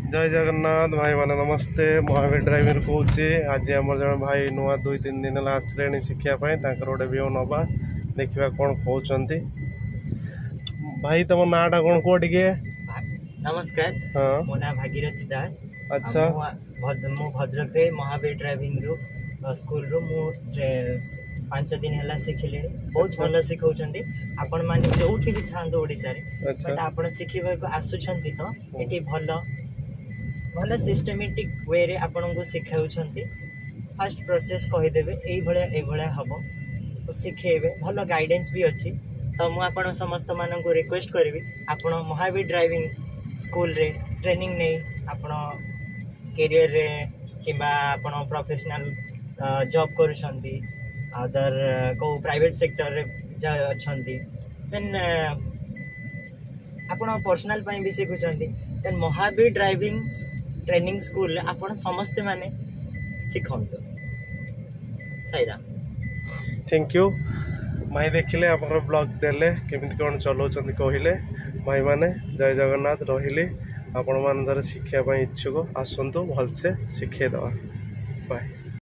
जय जगन्नाथ भाई माने नमस्ते महावीर ड्राइवर कौचे आज आम जन भाई नुआ 2-3 दिन है आसले शिखापी गोटे भी नवा देखा कौन कहते भाई तुम नाटा कौन कह टे नमस्कार हाँ मो ना भागीरथी दास। अच्छा मु भद्रक रे महावीर ड्राइविंग रो स्कूल रो मु 5 दिन है शिखिले बहुत भल शिखाउछंती आपण माने जोठी भी थांदो ओडिसा रे बट आपण शिखिबा को आसुछंती तो एठी भल भल सिस्टमेटिक वे रे आपण को शिखाउछंती फर्स्ट प्रोसेस कहि देबे एई भलिया हबो तो शिखेबे भल गाइडेंस भी अछि तो मु आपण समस्त मानन को रिक्वेस्ट करबी आपण महावीर ड्राइविंग स्कूल रे ट्रेनिंग नै आपण करियर रे किबा आपण प्रोफेशनल जॉब करूछंती अदर को प्राइवेट सेक्टर रे जा अछंती देन आपण पर्सनल पई भी सिखुछंती then Mahavir driving training school आपण समस्त माने सिखंतो सहीरा थैंक यू भाई देखिले आप ब्लॉग देले केमिति कौन चलाउछंती कहले भाई माने जय जगन्नाथ रहिले आपण मान शिक्षा इच्छुक आसतु भलसे शिखे दवा बाय।